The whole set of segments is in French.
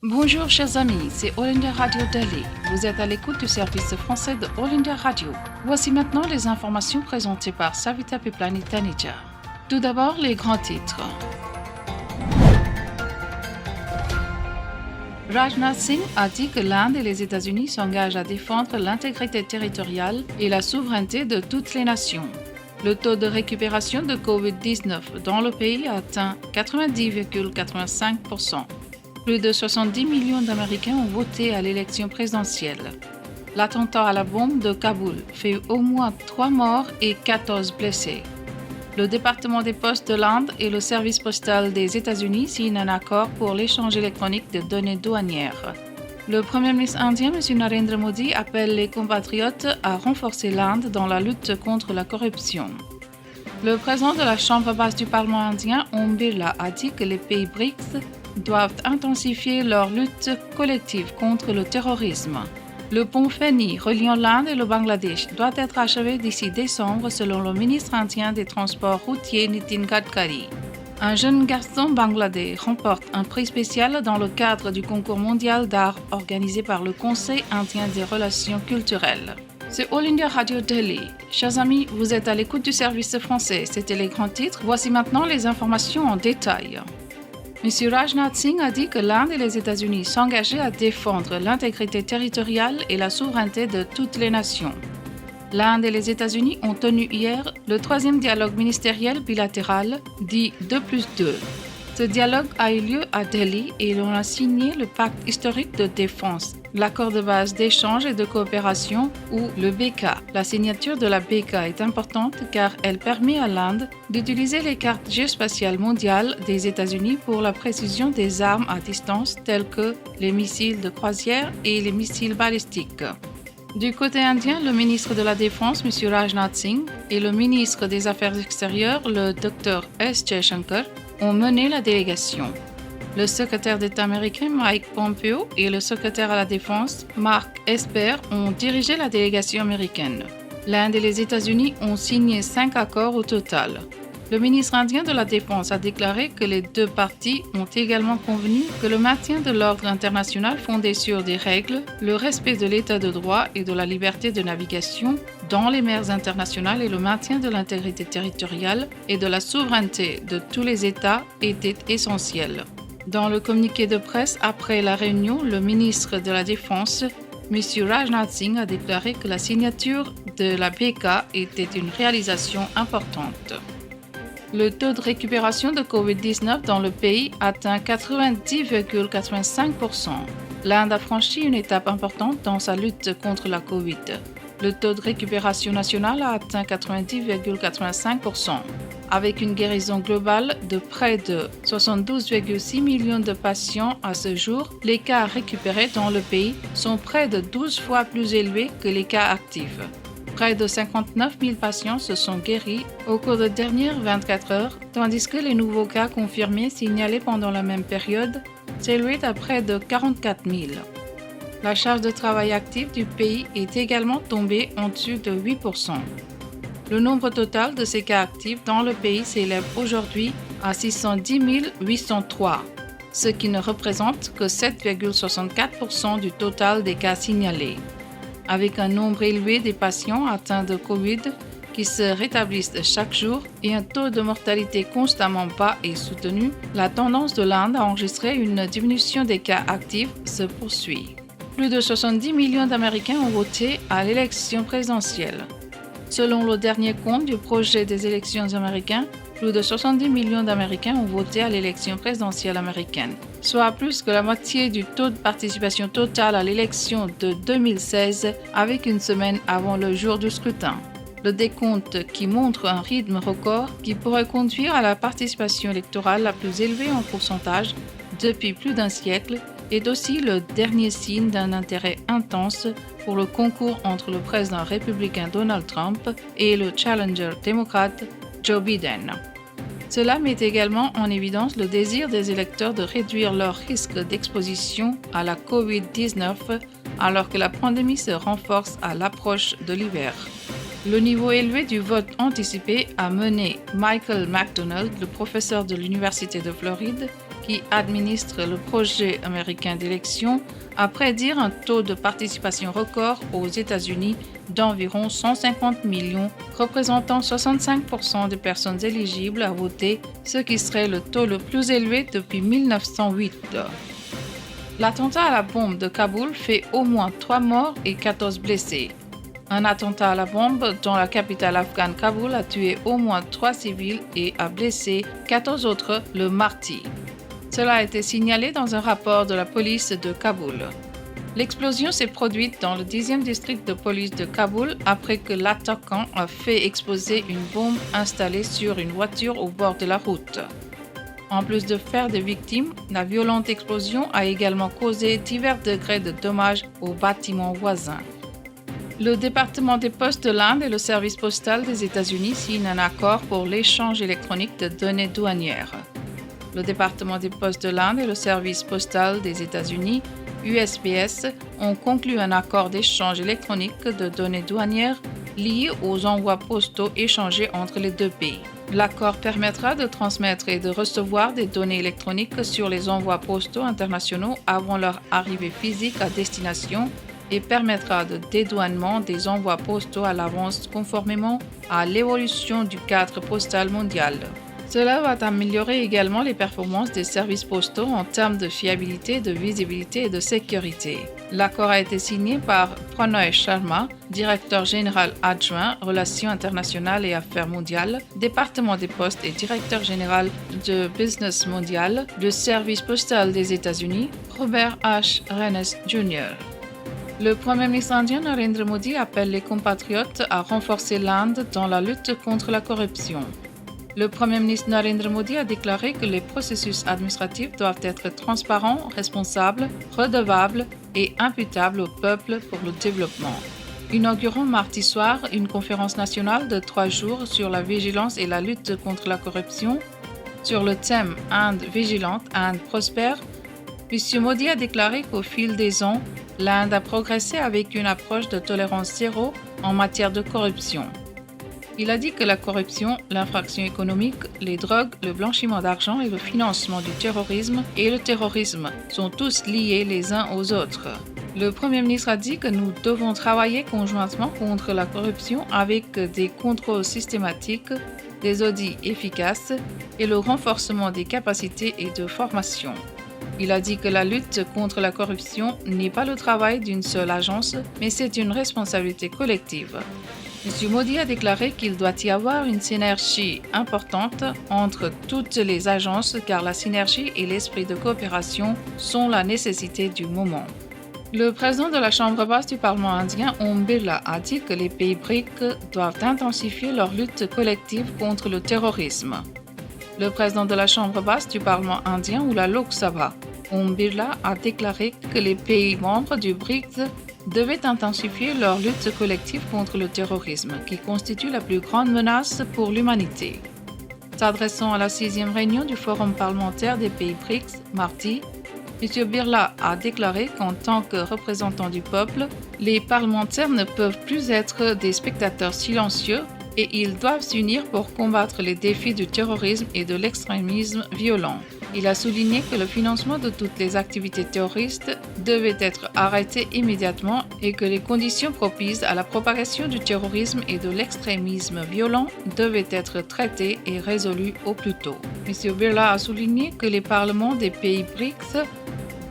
Bonjour chers amis, c'est All India Radio Delhi. Vous êtes à l'écoute du service français de All India Radio. Voici maintenant les informations présentées par Savita Piplani Taneja. Tout d'abord, les grands titres. Rajnath Singh a dit que l'Inde et les États-Unis s'engagent à défendre l'intégrité territoriale et la souveraineté de toutes les nations. Le taux de récupération de COVID-19 dans le pays a atteint 90,85%. Plus de 70 millions d'Américains ont voté à l'élection présidentielle. L'attentat à la bombe de Kaboul fait au moins 3 morts et 14 blessés. Le département des postes de l'Inde et le service postal des États-Unis signent un accord pour l'échange électronique de données douanières. Le Premier ministre indien, M. Narendra Modi, appelle les compatriotes à renforcer l'Inde dans la lutte contre la corruption. Le président de la Chambre basse du Parlement indien, Om Birla, a dit que les pays BRICS doivent intensifier leur lutte collective contre le terrorisme. Le pont Feni reliant l'Inde et le Bangladesh doit être achevé d'ici décembre selon le ministre indien des Transports routiers Nitin Gadkari. Un jeune garçon bangladais remporte un prix spécial dans le cadre du concours mondial d'art organisé par le Conseil indien des relations culturelles. C'est All India Radio Delhi. Chers amis, vous êtes à l'écoute du service français. C'était les grands titres. Voici maintenant les informations en détail. M. Rajnath Singh a dit que l'Inde et les États-Unis s'engageaient à défendre l'intégrité territoriale et la souveraineté de toutes les nations. L'Inde et les États-Unis ont tenu hier le 3e dialogue ministériel bilatéral, dit 2+2. Ce dialogue a eu lieu à Delhi et l'on a signé le pacte historique de défense, l'accord de base d'échange et de coopération ou le BK. La signature de la BK est importante car elle permet à l'Inde d'utiliser les cartes géospatiales mondiales des États-Unis pour la précision des armes à distance telles que les missiles de croisière et les missiles balistiques. Du côté indien, le ministre de la Défense, M. Rajnath Singh, et le ministre des Affaires extérieures, le Dr. S. Jaishankar, ont mené la délégation. Le secrétaire d'État américain Mike Pompeo et le secrétaire à la Défense Mark Esper ont dirigé la délégation américaine. L'Inde et les États-Unis ont signé 5 accords au total. Le ministre indien de la Défense a déclaré que les deux parties ont également convenu que le maintien de l'ordre international fondé sur des règles, le respect de l'état de droit et de la liberté de navigation dans les mers internationales et le maintien de l'intégrité territoriale et de la souveraineté de tous les États étaient essentiels. Dans le communiqué de presse après la réunion, le ministre de la Défense, M. Rajnath Singh, a déclaré que la signature de la BK était une réalisation importante. Le taux de récupération de COVID-19 dans le pays atteint 90,85%. L'Inde a franchi une étape importante dans sa lutte contre la COVID. Le taux de récupération nationale a atteint 90,85%. Avec une guérison globale de près de 72,6 millions de patients à ce jour, les cas récupérés dans le pays sont près de 12 fois plus élevés que les cas actifs. Près de 59 000 patients se sont guéris au cours des dernières 24 heures, tandis que les nouveaux cas confirmés signalés pendant la même période s'élevaient à près de 44 000. La charge de travail active du pays est également tombée en dessous de 8%. Le nombre total de ces cas actifs dans le pays s'élève aujourd'hui à 610 803, ce qui ne représente que 7,64% du total des cas signalés. Avec un nombre élevé des patients atteints de COVID qui se rétablissent chaque jour et un taux de mortalité constamment bas et soutenu, la tendance de l'Inde à enregistrer une diminution des cas actifs se poursuit. Plus de 70 millions d'Américains ont voté à l'élection présidentielle. Selon le dernier compte du projet des élections américaines, plus de 70 millions d'Américains ont voté à l'élection présidentielle américaine, soit plus que la moitié du taux de participation totale à l'élection de 2016 avec une semaine avant le jour du scrutin. Le décompte qui montre un rythme record qui pourrait conduire à la participation électorale la plus élevée en pourcentage depuis plus d'un siècle est aussi le dernier signe d'un intérêt intense pour le concours entre le président républicain Donald Trump et le challenger démocrate Joe Biden. Cela met également en évidence le désir des électeurs de réduire leur risque d'exposition à la COVID-19 alors que la pandémie se renforce à l'approche de l'hiver. Le niveau élevé du vote anticipé a mené Michael McDonald, le professeur de l'Université de Floride, qui administre le projet américain d'élection, a prédit un taux de participation record aux États-Unis d'environ 150 millions, représentant 65% des personnes éligibles à voter, ce qui serait le taux le plus élevé depuis 1908. L'attentat à la bombe de Kaboul fait au moins 3 morts et 14 blessés. Un attentat à la bombe dans la capitale afghane Kaboul a tué au moins 3 civils et a blessé 14 autres le mardi. Cela a été signalé dans un rapport de la police de Kaboul. L'explosion s'est produite dans le 10e district de police de Kaboul après que l'attaquant a fait exploser une bombe installée sur une voiture au bord de la route. En plus de faire des victimes, la violente explosion a également causé divers degrés de dommages aux bâtiments voisins. Le département des postes de l'Inde et le service postal des États-Unis signent un accord pour l'échange électronique de données douanières. Le département des postes de l'Inde et le service postal des États-Unis, USPS, ont conclu un accord d'échange électronique de données douanières liées aux envois postaux échangés entre les deux pays. L'accord permettra de transmettre et de recevoir des données électroniques sur les envois postaux internationaux avant leur arrivée physique à destination et permettra de dédouanement des envois postaux à l'avance conformément à l'évolution du cadre postal mondial. Cela va améliorer également les performances des services postaux en termes de fiabilité, de visibilité et de sécurité. L'accord a été signé par Pranoy Sharma, directeur général adjoint Relations internationales et affaires mondiales, département des postes et directeur général de Business mondial, du service postal des États-Unis, Robert H. Rennes Jr. Le Premier ministre indien Narendra Modi appelle les compatriotes à renforcer l'Inde dans la lutte contre la corruption. Le Premier ministre Narendra Modi a déclaré que les processus administratifs doivent être transparents, responsables, redevables et imputables au peuple pour le développement. Inaugurant mardi soir une conférence nationale de 3 jours sur la vigilance et la lutte contre la corruption, sur le thème Inde vigilante, Inde prospère, M. Modi a déclaré qu'au fil des ans, l'Inde a progressé avec une approche de tolérance zéro en matière de corruption. Il a dit que la corruption, l'infraction économique, les drogues, le blanchiment d'argent et le financement du terrorisme et le terrorisme sont tous liés les uns aux autres. Le Premier ministre a dit que nous devons travailler conjointement contre la corruption avec des contrôles systématiques, des audits efficaces et le renforcement des capacités et de formation. Il a dit que la lutte contre la corruption n'est pas le travail d'une seule agence, mais c'est une responsabilité collective. M. Modi a déclaré qu'il doit y avoir une synergie importante entre toutes les agences car la synergie et l'esprit de coopération sont la nécessité du moment. Le président de la Chambre basse du Parlement indien, Om Birla, a dit que les pays BRICS doivent intensifier leur lutte collective contre le terrorisme. Le président de la Chambre basse du Parlement indien ou la Lok Sabha, Om Birla, a déclaré que les pays membres du BRICS devaient intensifier leur lutte collective contre le terrorisme, qui constitue la plus grande menace pour l'humanité. S'adressant à la 6e réunion du Forum parlementaire des pays BRICS, mardi, M. Birla a déclaré qu'en tant que représentant du peuple, les parlementaires ne peuvent plus être des spectateurs silencieux et ils doivent s'unir pour combattre les défis du terrorisme et de l'extrémisme violent. Il a souligné que le financement de toutes les activités terroristes devait être arrêté immédiatement et que les conditions propices à la propagation du terrorisme et de l'extrémisme violent devaient être traitées et résolues au plus tôt. M. Birla a souligné que les parlements des pays BRICS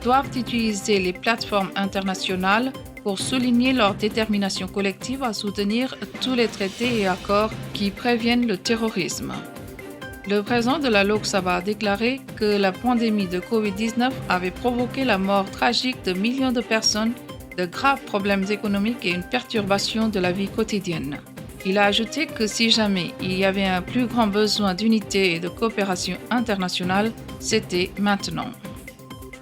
doivent utiliser les plateformes internationales pour souligner leur détermination collective à soutenir tous les traités et accords qui préviennent le terrorisme. Le président de la Lok Sabha a déclaré que la pandémie de Covid-19 avait provoqué la mort tragique de millions de personnes, de graves problèmes économiques et une perturbation de la vie quotidienne. Il a ajouté que si jamais il y avait un plus grand besoin d'unité et de coopération internationale, c'était maintenant.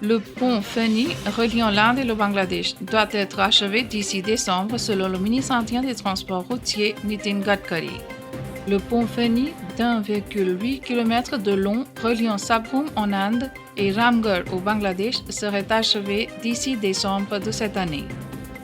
Le pont Feni reliant l'Inde et le Bangladesh doit être achevé d'ici décembre selon le ministre indien des Transports routiers Nitin Gadkari. Le pont Feni, d'1,8 km de long reliant Sabrum en Inde et Ramgarh au Bangladesh serait achevé d'ici décembre de cette année.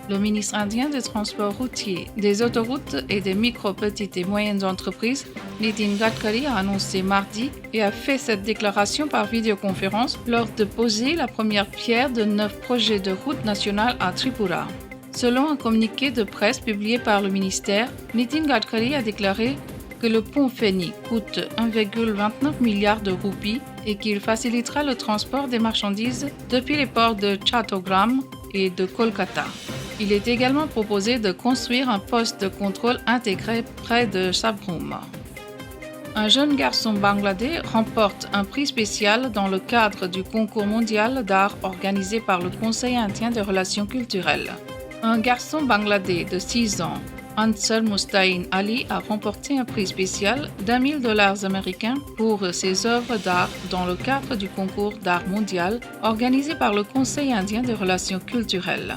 Le ministre indien des Transports routiers, des autoroutes et des micro, petites et moyennes entreprises, Nitin Gadkari, a annoncé mardi et a fait cette déclaration par vidéoconférence lors de poser la première pierre de 9 projets de route nationale à Tripura. Selon un communiqué de presse publié par le ministère, Nitin Gadkari a déclaré que le pont Feni coûte 1,29 milliard de roupies et qu'il facilitera le transport des marchandises depuis les ports de Chattogram et de Kolkata. Il est également proposé de construire un poste de contrôle intégré près de Sabroom. Un jeune garçon bangladais remporte un prix spécial dans le cadre du concours mondial d'art organisé par le Conseil indien des relations culturelles. Un garçon bangladais de 6 ans, Ansar Mustain Ali, a remporté un prix spécial d'$1 000 américains pour ses œuvres d'art dans le cadre du concours d'art mondial organisé par le Conseil indien des relations culturelles.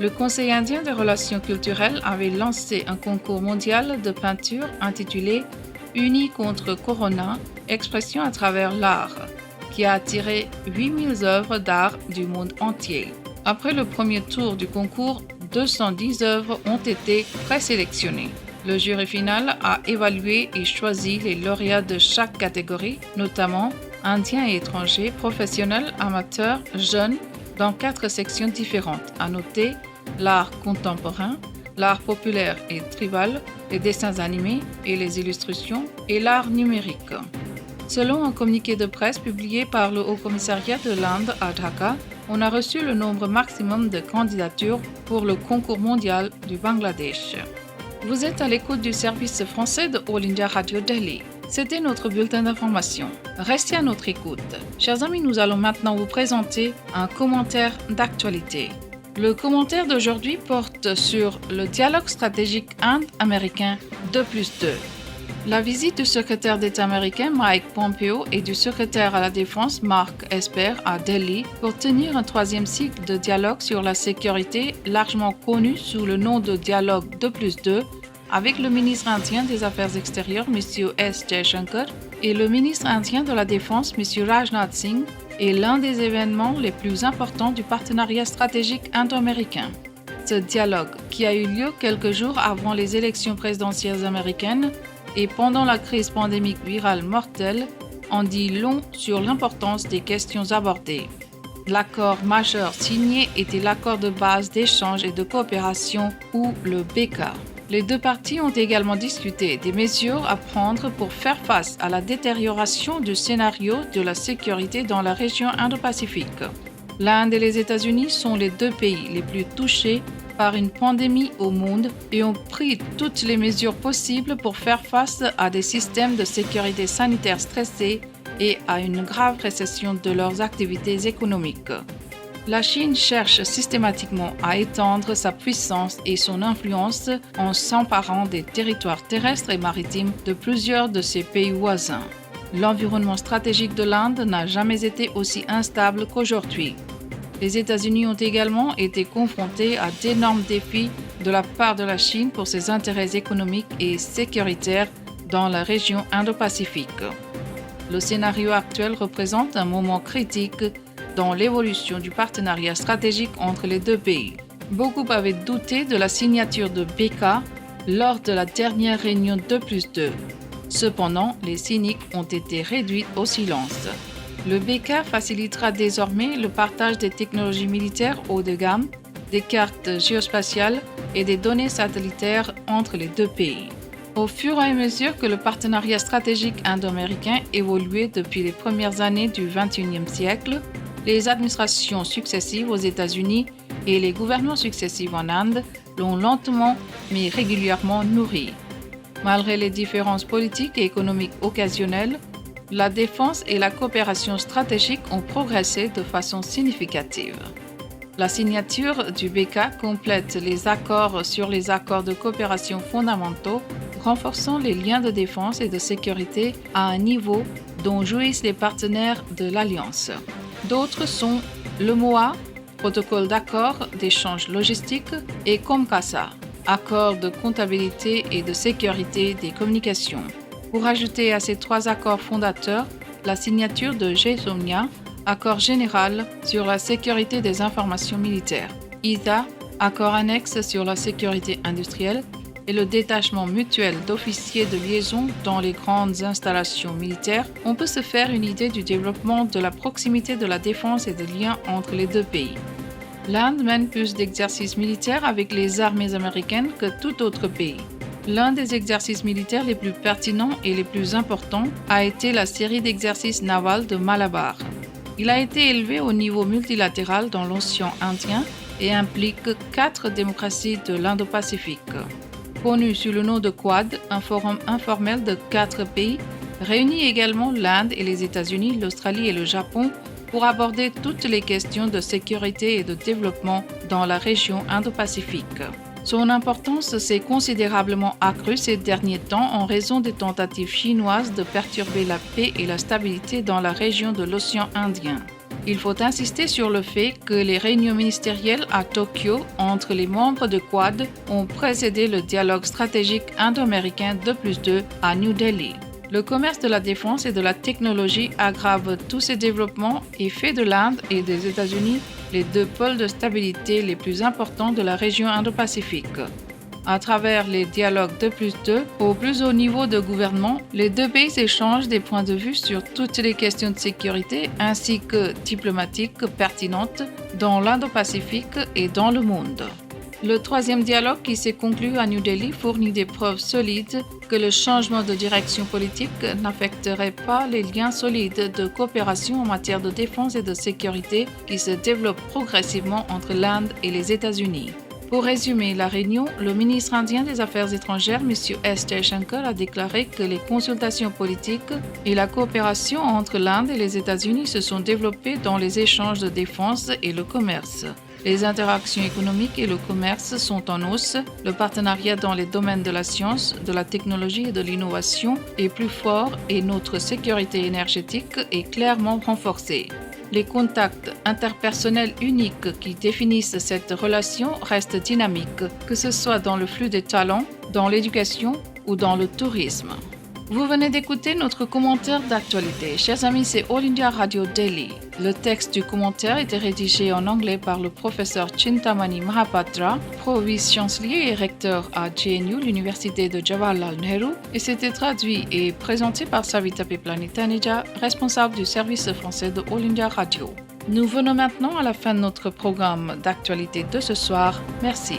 Le Conseil indien des relations culturelles avait lancé un concours mondial de peinture intitulé « Unis contre Corona, expression à travers l'art », qui a attiré 8000 œuvres d'art du monde entier. Après le premier tour du concours, 210 œuvres ont été présélectionnées. Le jury final a évalué et choisi les lauréats de chaque catégorie, notamment indiens et étrangers, professionnels, amateurs, jeunes, dans 4 sections différentes, à noter l'art contemporain, l'art populaire et tribal, les dessins animés et les illustrations, et l'art numérique. Selon un communiqué de presse publié par le Haut-Commissariat de l'Inde à Dhaka, on a reçu le nombre maximum de candidatures pour le concours mondial du Bangladesh. Vous êtes à l'écoute du service français de All India Radio Delhi. C'était notre bulletin d'information. Restez à notre écoute. Chers amis, nous allons maintenant vous présenter un commentaire d'actualité. Le commentaire d'aujourd'hui porte sur le dialogue stratégique Inde-américain 2+2. La visite du secrétaire d'État américain Mike Pompeo et du secrétaire à la Défense Mark Esper à Delhi pour tenir un 3e cycle de dialogue sur la sécurité largement connu sous le nom de dialogue 2+2 avec le ministre indien des Affaires extérieures M. S. Jaishankar et le ministre indien de la Défense M. Rajnath Singh est l'un des événements les plus importants du partenariat stratégique indo-américain. Ce dialogue, qui a eu lieu quelques jours avant les élections présidentielles américaines et pendant la crise pandémique virale mortelle, en dit long sur l'importance des questions abordées. L'accord majeur signé était l'accord de base d'échange et de coopération ou le BK. Les deux parties ont également discuté des mesures à prendre pour faire face à la détérioration du scénario de la sécurité dans la région Indo-Pacifique. L'Inde et les États-Unis sont les 2 pays les plus touchés par une pandémie au monde et ont pris toutes les mesures possibles pour faire face à des systèmes de sécurité sanitaire stressés et à une grave récession de leurs activités économiques. La Chine cherche systématiquement à étendre sa puissance et son influence en s'emparant des territoires terrestres et maritimes de plusieurs de ses pays voisins. L'environnement stratégique de l'Inde n'a jamais été aussi instable qu'aujourd'hui. Les États-Unis ont également été confrontés à d'énormes défis de la part de la Chine pour ses intérêts économiques et sécuritaires dans la région Indo-Pacifique. Le scénario actuel représente un moment critique dans l'évolution du partenariat stratégique entre les 2 pays. Beaucoup avaient douté de la signature de BK lors de la dernière réunion 2+2. Cependant, les cyniques ont été réduits au silence. Le BK facilitera désormais le partage des technologies militaires haut de gamme, des cartes géospatiales et des données satellitaires entre les 2 pays. Au fur et à mesure que le partenariat stratégique indo-américain évoluait depuis les premières années du XXIe siècle, les administrations successives aux États-Unis et les gouvernements successifs en Inde l'ont lentement mais régulièrement nourri. Malgré les différences politiques et économiques occasionnelles, la défense et la coopération stratégique ont progressé de façon significative. La signature du BK complète les accords sur les accords de coopération fondamentaux, renforçant les liens de défense et de sécurité à un niveau dont jouissent les partenaires de l'Alliance. D'autres sont le MOA, protocole d'accord d'échange logistique, et COMCASA, accord de comptabilité et de sécurité des communications. Pour ajouter à ces 3 accords fondateurs, la signature de GSOMIA, accord général sur la sécurité des informations militaires, ISA, accord annexe sur la sécurité industrielle et le détachement mutuel d'officiers de liaison dans les grandes installations militaires, on peut se faire une idée du développement de la proximité de la défense et des liens entre les deux pays. L'Inde mène plus d'exercices militaires avec les armées américaines que tout autre pays. L'un des exercices militaires les plus pertinents et les plus importants a été la série d'exercices navals de Malabar. Il a été élevé au niveau multilatéral dans l'océan Indien et implique 4 démocraties de l'Indo-Pacifique. Connu sous le nom de Quad, un forum informel de 4 pays, réunit également l'Inde et les États-Unis, l'Australie et le Japon pour aborder toutes les questions de sécurité et de développement dans la région Indo-Pacifique. Son importance s'est considérablement accrue ces derniers temps en raison des tentatives chinoises de perturber la paix et la stabilité dans la région de l'océan Indien. Il faut insister sur le fait que les réunions ministérielles à Tokyo entre les membres de Quad ont précédé le dialogue stratégique indo-américain 2+2 à New Delhi. Le commerce de la défense et de la technologie aggrave tous ces développements et fait de l'Inde et des États-Unis les 2 pôles de stabilité les plus importants de la région Indo-Pacifique. À travers les dialogues 2+2 au plus haut niveau de gouvernement, les 2 pays échangent des points de vue sur toutes les questions de sécurité ainsi que diplomatiques pertinentes dans l'Indo-Pacifique et dans le monde. Le 3e dialogue qui s'est conclu à New Delhi fournit des preuves solides que le changement de direction politique n'affecterait pas les liens solides de coopération en matière de défense et de sécurité qui se développent progressivement entre l'Inde et les États-Unis. Pour résumer la réunion, le ministre indien des Affaires étrangères, M. S. Jaishankar, a déclaré que les consultations politiques et la coopération entre l'Inde et les États-Unis se sont développées dans les échanges de défense et le commerce. Les interactions économiques et le commerce sont en hausse, le partenariat dans les domaines de la science, de la technologie et de l'innovation est plus fort et notre sécurité énergétique est clairement renforcée. Les contacts interpersonnels uniques qui définissent cette relation restent dynamiques, que ce soit dans le flux des talents, dans l'éducation ou dans le tourisme. Vous venez d'écouter notre commentaire d'actualité. Chers amis, c'est All India Radio Delhi. Le texte du commentaire était rédigé en anglais par le professeur Chintamani Mahapatra, pro-vice-chancelier et recteur à JNU, l'université de Jawaharlal Nehru, et c'était traduit et présenté par Savita Piplani Taneja, responsable du service français de All India Radio. Nous venons maintenant à la fin de notre programme d'actualité de ce soir. Merci.